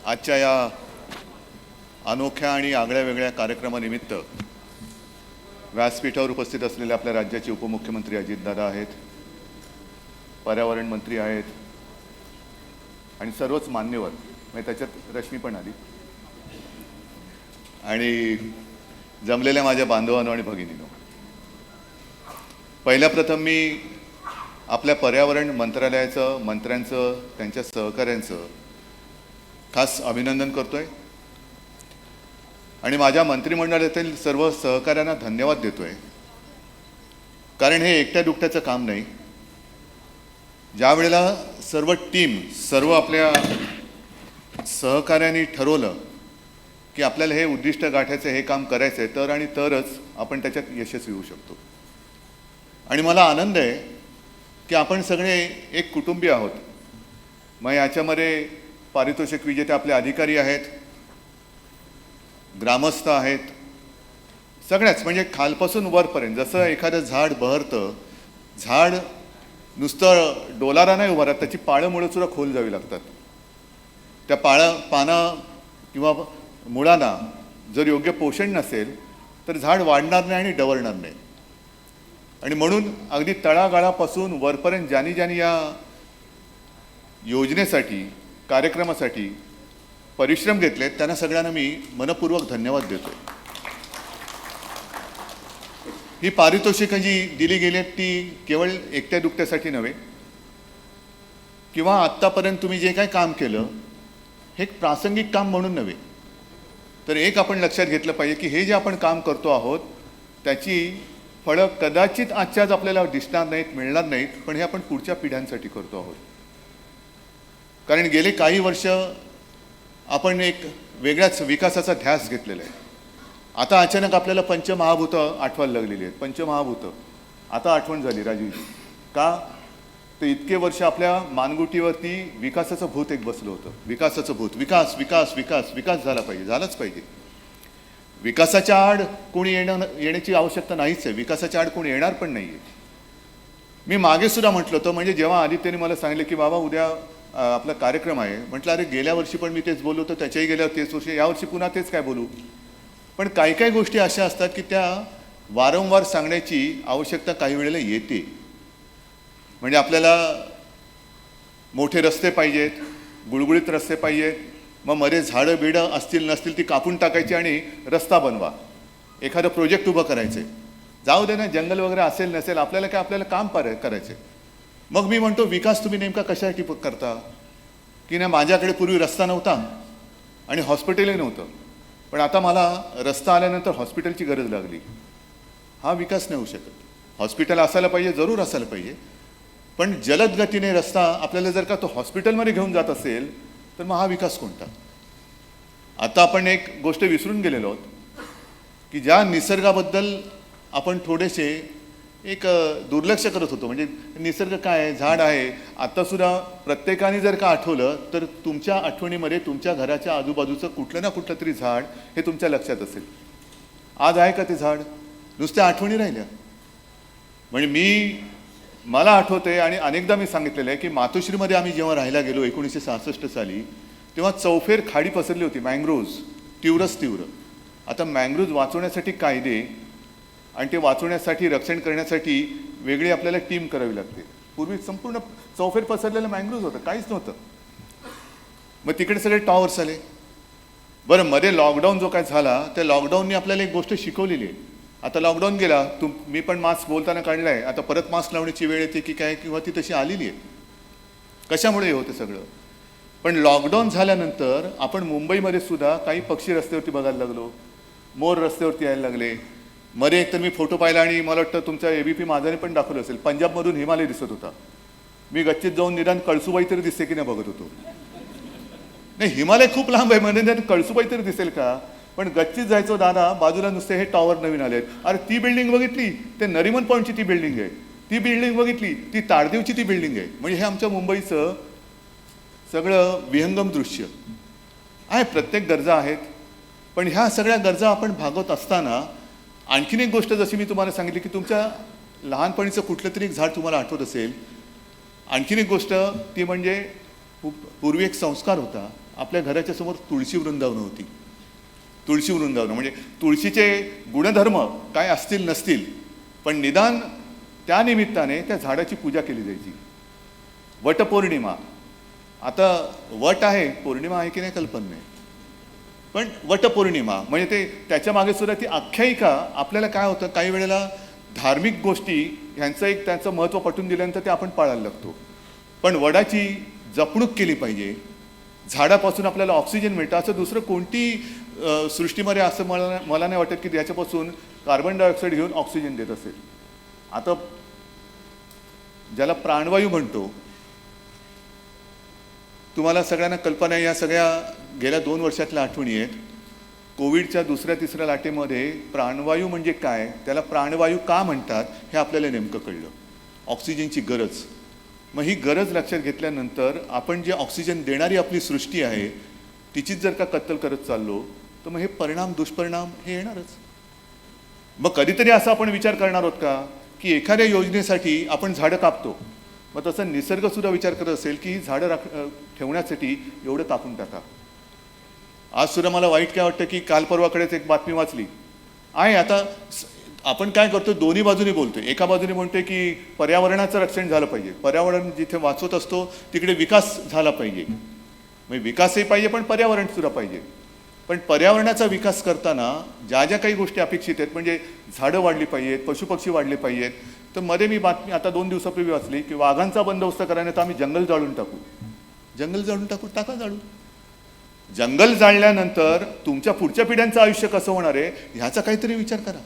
आजच्या या अनोख्या आणि आगळ्या वेगळ्या कार्यक्रमानिमित्त व्यासपीठावर उपस्थित असलेले आपल्या राज्याचे उपमुख्यमंत्री अजितदादा आहेत, पर्यावरण मंत्री आहेत आणि सर्वच मान्यवर, म्हणजे त्याच्यात रश्मी पण आली, आणि जमलेल्या माझ्या बांधवांनो आणि भगिनींनो, पहिल्या प्रथम मी आपल्या पर्यावरण मंत्रालयाचं, मंत्र्यांचं, त्यांच्या सहकाऱ्यांचं खास अभिनंदन करतोय आणि माझ्या मंत्रिमंडळातील सर्व सहकाऱ्यांना धन्यवाद देतोय. कारण हे एकट्या दुकट्याचं काम नाही. ज्या वेळेला सर्व टीम, सर्व आपल्या सहकाऱ्यांनी ठरवलं की आपल्याला हे उद्दिष्ट गाठायचं, हे काम करायचं आहे, तर आणि तरच आपण त्याच्यात यशस्वी होऊ शकतो. आणि मला आनंद आहे की आपण सगळे एक कुटुंबीय आहोत. मग याच्यामध्ये पारितोषिक विजेते आपले अधिकारी आहेत, ग्रामस्थ आहेत, सगळ्याच, म्हणजे खालपासून वरपर्यंत. जसं एखादं झाड बहरतं, झाड नुसतं डोलारा नाही उभारत, त्याची पाळं मुळं सुद्धा खोल जावी लागतात. त्या पानं किंवा मुळांना जर योग्य पोषण नसेल तर झाड वाढणार नाही आणि डवरणार नाही. आणि म्हणून अगदी तळागाळापासून वरपर्यंत ज्यांनी या योजनेसाठी, कार्यक्रमासाठी परिश्रम घेतलेत, त्यांना सगळ्यांना मी मनपूर्वक धन्यवाद देतोय. ही पारितोषिकं जी दिली गेली आहेत ती केवळ एकट्या दुकट्यासाठी नव्हे, किंवा आत्तापर्यंत तुम्ही जे काय काम केलं हे एक प्रासंगिक काम म्हणून नव्हे, तर एक आपण लक्षात घेतलं पाहिजे की हे जे आपण काम करतो आहोत त्याची फळं कदाचित आजच्याच आपल्याला दिसणार नाहीत, मिळणार नाहीत, पण हे आपण पुढच्या पिढ्यांसाठी करतो आहोत. कारण गेले काही वर्ष आपण एक वेगळ्याच विकासाचा ध्यास घेतलेला आहे. आता अचानक आपल्याला पंचमहाभूतं आठवायला लागलेली आहेत. पंचमहाभूतं आता आठवण झाली राजूजी. का तर इतके वर्ष आपल्या मानगुटीवरती विकासाचं भूत एक बसलं होतं. विकासाचं भूत, विकास विकास विकास विकास झाला पाहिजे, झालाच पाहिजे. विकासाच्या आड कोणी येण्याची आवश्यकता नाहीच आहे. विकासाच्या आड कोणी येणार पण नाही आहे. मी मागे सुद्धा म्हटलं होतं, म्हणजे जेव्हा आदित्यने मला सांगितलं की बाबा उद्या आपला कार्यक्रम आहे, म्हटलं अरे गेल्या वर्षी पण मी तेच बोललो होतो, त्याच्याही गेल्यावर तेच वर्षी, यावर्षी पुन्हा तेच काय बोलू. पण काही काही गोष्टी अशा असतात की त्या वारंवार सांगण्याची आवश्यकता काही वेळेला येते. म्हणजे आपल्याला मोठे रस्ते पाहिजेत, गुळगुळीत रस्ते पाहिजेत, मग मध्ये झाडं बिडं असतील नसतील ती कापून टाकायची आणि रस्ता बनवा, एखादं प्रोजेक्ट उभं करायचं. जाऊ दे ना, जंगल वगैरे असेल नसेल, आपल्याला काय, आपल्याला काम करायचं. मग मी म्हणतो विकास तुम्ही नेमका कशासाठी करता. की नाही, माझ्याकडे पूर्वी रस्ता नव्हता आणि हॉस्पिटलही नव्हतं, पण आता मला रस्ता आल्यानंतर हॉस्पिटलची गरज लागली. हा विकास नाही होऊ शकत. हॉस्पिटल असायला पाहिजे, जरूर असायला पाहिजे, पण जलद गतीने रस्ता आपल्याला जर का तो हॉस्पिटलमध्ये घेऊन जात असेल तर मग हा विकास कोणता. आता आपण एक गोष्ट विसरून गेलेलो आहोत की ज्या निसर्गाबद्दल आपण थोडेसे एक दुर्लक्ष करत होतो. म्हणजे निसर्ग काय आहे, झाड आहे. आत्तासुद्धा प्रत्येकाने जर का आठवलं तर तुमच्या आठवणीमध्ये तुमच्या घराच्या आजूबाजूचं कुठलं ना कुठलं तरी झाड हे तुमच्या लक्षात असेल. आज आहे का ते झाड, नुसत्या आठवणी राहिल्या. म्हणजे मला आठवते आणि अनेकदा मी सांगितलेलं आहे की मातोश्रीमध्ये आम्ही जेव्हा राहायला गेलो 1966 साली, तेव्हा चौफेर खाडी पसरली होती, मँग्रोव्ज तीव्रच तीव्र. आता मँग्रोव्ज वाचवण्यासाठी कायदे आणि ते वाचवण्यासाठी, रक्षण करण्यासाठी वेगळी आपल्याला टीम करावी लागते. पूर्वी संपूर्ण चौफेर पसरलेलं मँग्रोव्ज होतं, काहीच नव्हतं. मग तिकडे सगळे टॉवर्स आले. बरं, मध्ये लॉकडाऊन जो काय झाला, त्या लॉकडाऊनने आपल्याला एक गोष्ट शिकवलेली आहे. आता लॉकडाऊन गेला, मी पण मास्क बोलताना काढला आहे, आता परत मास्क लावण्याची वेळ येते की काय, किंवा ती तशी आलेली आहे. कशामुळे होतं सगळं. पण लॉकडाऊन झाल्यानंतर आपण मुंबईमध्ये सुद्धा काही पक्षी रस्त्यावरती बघायला लागलो, मोर रस्त्यावरती यायला लागले. मध्ये एक तर मी फोटो पाहिला आणि मला वाटतं तुमच्या ABP माझाने पण दाखवलं असेल, पंजाबमधून हिमालय दिसत होता. मी गच्चीत जाऊन निदान कळसुबाई तरी दिसते की नाही बघत होतो. नाही, हिमालय खूप लांब आहे, म्हणजे कळसुबाई तरी दिसेल का. पण गच्चीत जायचो, दादा बाजूला नुसते हे टॉवर नवीन आले आहेत. अरे ती बिल्डिंग बघितली, ते नरिमन पॉईंटची ती बिल्डिंग आहे. ती बिल्डिंग बघितली, ती ताडदेवची ती बिल्डिंग आहे. म्हणजे हे आमच्या मुंबईचं सगळं विहंगम दृश्य आहे. प्रत्येक गरजा आहेत, पण ह्या सगळ्या गरजा आपण भागवत असताना आणखीन एक गोष्ट, जशी मी तुम्हाला सांगितली की तुमच्या लहानपणीचं कुठलं तरी एक झाड तुम्हाला आठवत असेल. आणखीन एक गोष्ट ती म्हणजे पूर्वी एक संस्कार होता आपल्या घराच्या समोर तुळशी वृंदावनं होती. तुळशी वृंदावनं म्हणजे तुळशीचे गुणधर्म काय असतील नसतील, पण निदान त्या निमित्ताने त्या झाडाची पूजा केली जायची. वटपौर्णिमा, आता वट आहे, पौर्णिमा आहे की नाही कल्पना नाही, पण वटपौर्णिमा म्हणजे ते त्याच्या मागे सुद्धा ती आख्यायिका. आपल्याला काय होतं, काही वेळेला धार्मिक गोष्टी ह्यांचं एक त्यांचं महत्त्व पटवून दिल्यानंतर ते आपण पाळायला लागतो. पण वडाची जपणूक केली पाहिजे. झाडापासून आपल्याला ऑक्सिजन मिळतं. असं दुसरं कोणती सृष्टीमध्ये असं मला नाही वाटत की त्याच्यापासून कार्बन डायऑक्साईड घेऊन ऑक्सिजन देत असेल. आता ज्याला प्राणवायू म्हणतो, तुम्हाला सगळ्यांना कल्पना आहे, या सगळ्या गेल्या 2 वर्षातल्या आठवणी आहेत. कोविडच्या 2ऱ्या-3ऱ्या लाटेमध्ये प्राणवायू म्हणजे काय, त्याला प्राणवायू का म्हणतात हे आपल्याला नेमकं कळलं. ऑक्सिजनची गरज. मग ही गरज लक्षात घेतल्यानंतर आपण जे ऑक्सिजन देणारी आपली सृष्टी आहे तिचीच जर का कत्तल करत चाललो तर मग हे परिणाम दुष्परिणाम हे येणारच. मग कधीतरी असा आपण विचार करणार आहोत का की एखाद्या योजनेसाठी आपण झाडं कापतो, मग तसं निसर्गसुद्धा विचार करत असेल की ही झाडं ठेवण्यासाठी एवढं कापून टाका. आज सुद्धा मला वाईट काय वाटतं की काल परवाकडेच एक बातमी वाचली आहे. आता आपण काय करतो, दोन्ही बाजूने बोलतो. एका बाजूने म्हणतोय की पर्यावरणाचं रक्षण झालं पाहिजे, पर्यावरण जिथे वाचवत असतो तिकडे विकास झाला पाहिजे. म्हणजे विकासही पाहिजे पण पर्यावरण सुद्धा पाहिजे. पण पर्यावरणाचा विकास करताना ज्या ज्या काही गोष्टी अपेक्षित आहेत, म्हणजे झाडं वाढली पाहिजेत, पशुपक्षी वाढले पाहिजेत, तर मध्ये मी बातमी आता 2 दिवसापूर्वी वाचली की वाघांचा बंदोबस्त करायला तर आम्ही जंगल जाळून टाकू. जंगल जाळून टाकू, टाका जाळू. जंगल जाळल्यानंतर तुमच्या पुढच्या पिढ्यांचं आयुष्य कसं होणार आहे ह्याचा काहीतरी विचार करा.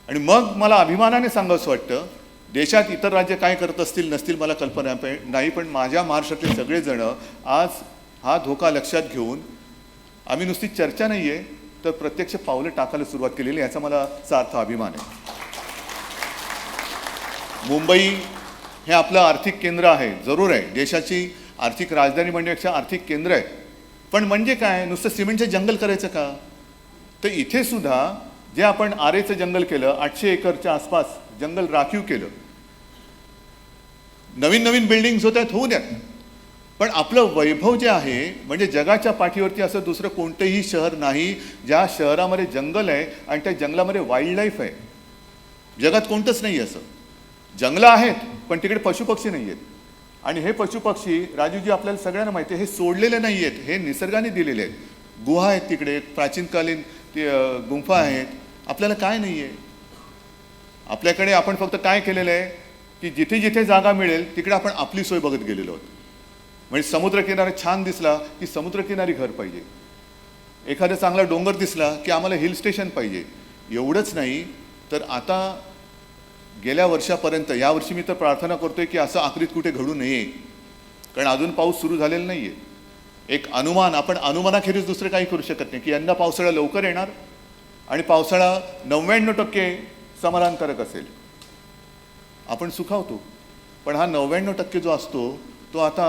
आणि मग मला अभिमानाने सांगावंसं वाटतं, देशात इतर राज्य काय करत असतील नसतील मला कल्पना नाही, पण माझ्या महाराष्ट्रातले सगळेजण आज हा धोका लक्षात घेऊन आम्ही नुसती चर्चा नाही आहे तर प्रत्यक्ष पावलं टाकायला सुरुवात केलेली, याचा मला सार्थ अभिमान आहे. मुंबई हे आपलं आर्थिक केंद्र आहे, जरूर आहे, देशाची आर्थिक राजधानी म्हणण्यापेक्षा आर्थिक केंद्र आहे. पण म्हणजे काय, नुसतं सिमेंटचं जंगल करायचं का? तर इथे सुद्धा जे आपण आरेचं जंगल केलं, 800 एकरच्या आसपास जंगल राखीव केलं, नवीन नवीन बिल्डिंग्स होत आहेत, होऊ द्या. पण आपलं वैभव जे आहे, म्हणजे जगाच्या पाठीवरती असं दुसरं कोणतंही शहर नाही ज्या शहरामध्ये जंगल आहे आणि त्या जंगलामध्ये वाईल्ड लाईफ आहे. जगात कोणतंच नाही असं. जंगलं आहेत पण तिकडे पशुपक्षी नाही आहेत. आणि हे पशुपक्षी राजूजी आपल्याला सगळ्यांना माहिती आहे, हे सोडलेले नाही आहेत, हे निसर्गाने दिलेले आहेत. गुहा आहेत तिकडे, प्राचीनकालीन ते गुंफा आहेत. आपल्याला काय नाही आहे. आपल्याकडे आपण फक्त काय केलेलं आहे की जिथे जिथे जागा मिळेल तिकडे आपण आपली सोय बघत गेलेलो आहोत. म्हणजे समुद्रकिनारा छान दिसला की समुद्रकिनारी घर पाहिजे, एखादा चांगला डोंगर दिसला की आम्हाला हिल स्टेशन पाहिजे. एवढंच नाही तर आता गेल्या वर्षापर्यंत, यावर्षी मी तर प्रार्थना करतोय की असं आखरीत कुठे घडू नये, कारण अजून पाऊस सुरू झालेला नाही आहे. एक अनुमान, आपण अनुमानाखेरीज दुसरं काही करू शकत नाही की यंदा पावसाळा लवकर येणार आणि पावसाळा 99% समाधानकारक असेल. आपण सुखावतो, पण हा 99% जो असतो तो आता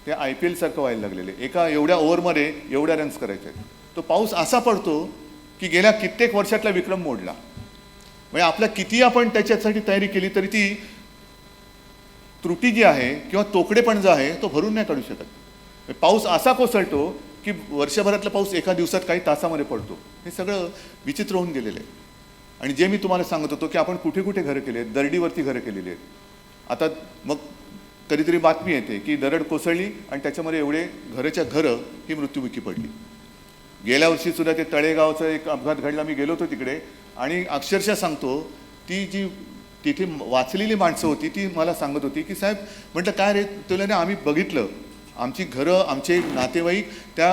ते IPL सारखं व्हायला लागलेले. एका एवढ्या ओव्हरमध्ये एवढ्या रन्स करायचे आहेत. तो पाऊस असा पडतो की गेल्या कित्येक वर्षातला विक्रम मोडला. म्हणजे आपल्या किती आपण त्याच्यासाठी तयारी केली तरी ती त्रुटी जी आहे किंवा तोकडेपण जो आहे तो भरून नाही काढू शकत. पाऊस असा कोसळतो की वर्षभरातला पाऊस एका दिवसात काही तासामध्ये पडतो. हे सगळं विचित्र होऊन गेलेलं आहे. आणि जे मी तुम्हाला सांगत होतो की आपण कुठे कुठे घरं केली आहेत, दरडीवरती घरं केलेली आहेत. आता मग कधीतरी बातमी येते की दरड कोसळली आणि त्याच्यामध्ये एवढे घरं ही मृत्युमुखी पडली. गेल्या वर्षी सुद्धा ते तळेगावचा एक अपघात घडला. मी गेलो होतो तिकडे आणि अक्षरशः सांगतो, ती जी तिथे वाचलेली माणसं होती ती मला सांगत होती की साहेब, म्हटलं काय रे, तुला आम्ही बघितलं, आमची घरं, आमचे नातेवाईक त्या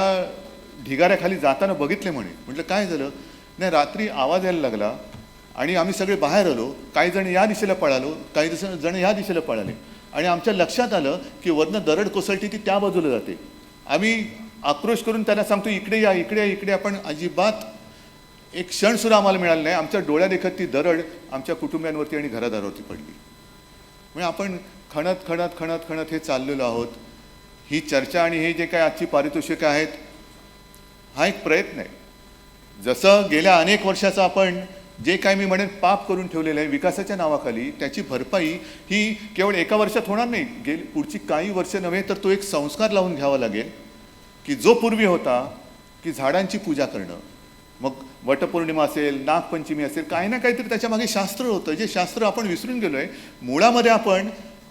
ढिगाऱ्याखाली जाताना बघितले म्हणे. म्हटलं काय झालं? नाही, रात्री आवाज यायला लागला आणि आम्ही सगळे बाहेर आलो. काही जण या दिशेला पळालो, काही जण या दिशेला पळाले आणि आमच्या लक्षात आलं की वरनं दरड कोसळती ती त्या बाजूला जाते. आम्ही आक्रोश करून त्यांना सांगतो इकडे या, इकडे या, इकडे. आपण अजिबात एक क्षणसुद्धा आम्हाला मिळालं नाही. आमच्या डोळ्यादेखत ती दरड आमच्या कुटुंबियांवरती आणि घरादारावरती पडली. म्हणजे आपण खणत खणत खणत खणत हे चाललेलो आहोत. ही चर्चा आणि हे जे काय आजची पारितोषिकं आहेत, हा एक प्रयत्न आहे. जसं गेल्या अनेक वर्षाचा आपण जे काय मी म्हणेन पाप करून ठेवलेलं आहे विकासाच्या नावाखाली, त्याची भरपाई ही केवळ एका वर्षात होणार नाही, पुढची काही वर्ष नव्हे तर तो एक संस्कार लावून घ्यावा लागेल की जो पूर्वी होता की झाडांची पूजा करणं, मग वटपौर्णिमा असेल, नागपंचमी असेल, काही ना काहीतरी त्याच्यामागे शास्त्र होतं, जे शास्त्र आपण विसरून गेलो आहे. मुळामध्ये आपण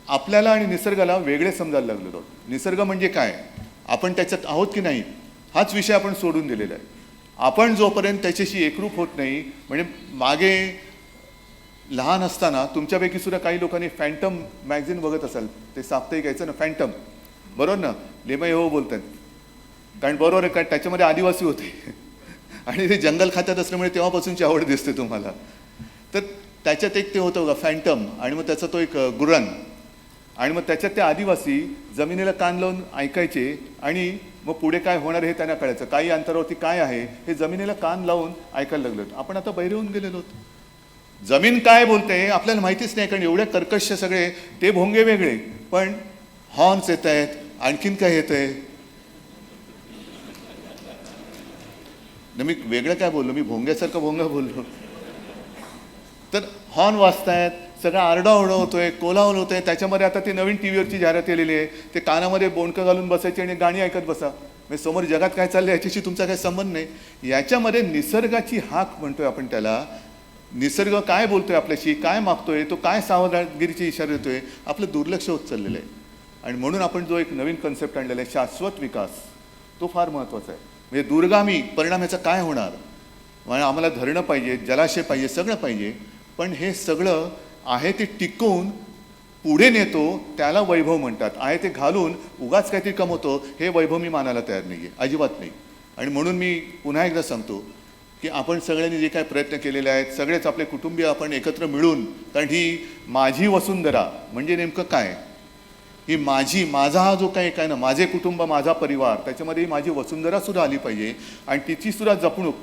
आपल्याला आणि निसर्गाला वेगळे समजायला लागलेलो आहोत. निसर्ग म्हणजे काय, आपण त्याच्यात आहोत की नाही, हाच विषय आपण सोडून दिलेला आहे. आपण जोपर्यंत त्याच्याशी एकरूप होत नाही, म्हणजे मागे लहान असताना तुमच्यापैकी सुद्धा काही लोकांनी फॅन्टम मॅगझिन बघत असाल, ते साप्ताहिक यायचं ना फॅन्टम, बरोबर ना, लेमय हो बोलतात, कारण बरोबर आहे, कारण त्याच्यामध्ये आदिवासी होते आणि ते जंगल खात्यात असल्यामुळे तेव्हापासूनची आवड दिसते तुम्हाला. तर त्याच्यात एक ते होतं बघा फॅन्टम, आणि मग त्याचा तो एक गुरण, आणि मग त्याच्यात ते आदिवासी जमिनीला कान लावून ऐकायचे आणि मग पुढे काय होणार हे त्यांना कळायचं, काही अंतरावरती काय आहे हे जमिनीला कान लावून ऐकायला लागलो. आपण आता बहिरे होऊन गेलेलो आहोत. जमीन काय बोलते आपल्याला माहितीच नाही, कारण एवढे कर्कश सगळे ते भोंगे वेगळे, पण हॉर्न्स येत आहेत, आणखीन काय येत आहे. मी वेगळं काय बोललो, मी भोंग्यासारखं भोंगा बोललो. तर हॉर्न वाजतायत, सगळा आरडाओरडा होतोय, कोलाहल होतोय. त्याच्यामध्ये आता ती नवीन टी व्हीवरची जाहिरात केलेली आहे, ते कानामध्ये बोंडकं घालून बसायचे आणि गाणी ऐकत बसा, म्हणजे समोर जगात काय चाललं याच्याशी तुमचा काही संबंध नाही. याच्यामध्ये निसर्गाची हाक म्हणतोय आपण त्याला, निसर्ग काय बोलतोय आपल्याशी, काय मागतोय, तो काय सावधगिरीचे इशारे देतोय, आपलं दुर्लक्ष होत चाललेलं आहे. आणि म्हणून आपण जो एक नवीन कन्सेप्ट आणलेला आहे शाश्वत विकास, तो फार महत्त्वाचा आहे. म्हणजे दूरगामी परिणाम याचा काय होणार, म्हणजे आम्हाला धरणं पाहिजे, जलाशय पाहिजे, सगळं पाहिजे, पण हे सगळं आहे ते टिकवून पुढे नेतो त्याला वैभव म्हणतात. आहे ते घालून उगाच काहीतरी कमवतो हे वैभव मी मानायला तयार नाही आहे, अजिबात नाही. आणि म्हणून मी पुन्हा एकदा सांगतो की आपण सगळ्यांनी जे काही प्रयत्न केलेले आहेत, सगळेच आपले कुटुंबीय आपण एकत्र मिळून, कारण ही माझी वसुंधरा म्हणजे नेमकं काय, ही माझा हा जो काही काय ना, माझे कुटुंब, माझा परिवार, त्याच्यामध्ये ही माझी वसुंधरासुद्धा आली पाहिजे. आणि तिचीसुद्धा जपणूक,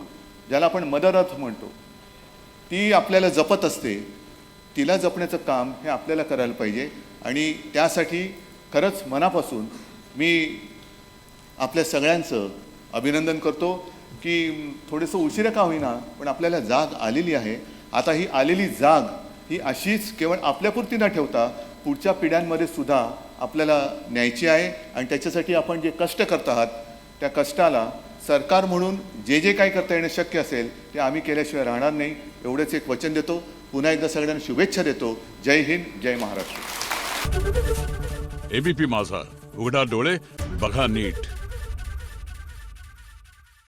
ज्याला आपण मदर अर्थ म्हणतो, ती आपल्याला जपत असते, तिला जपण्याचं काम हे आपल्याला करायला पाहिजे. आणि त्यासाठी खरंच मनापासून मी आपल्या सगळ्यांचं अभिनंदन करतो की थोडंसं उशिरा का होईना पण आपल्याला जाग आलेली आहे. आता ही आलेली जाग ही अशीच केवळ आपल्यापुरती न ठेवता पुढच्या पिढ्यांमध्ये सुद्धा आपल्याला न्यायची आहे. आणि त्याच्यासाठी आपण जे कष्ट करत आहात त्या कष्टाला सरकार म्हणून जे जे काही करता येणं शक्य असेल ते आम्ही केल्याशिवाय राहणार नाही, एवढंच एक वचन देतो. पुन्हा एकदा सगळ्यांना शुभेच्छा देतो. जय हिंद, जय महाराष्ट्र. एबीपी माझा, उघडा डोळे बघा नीट.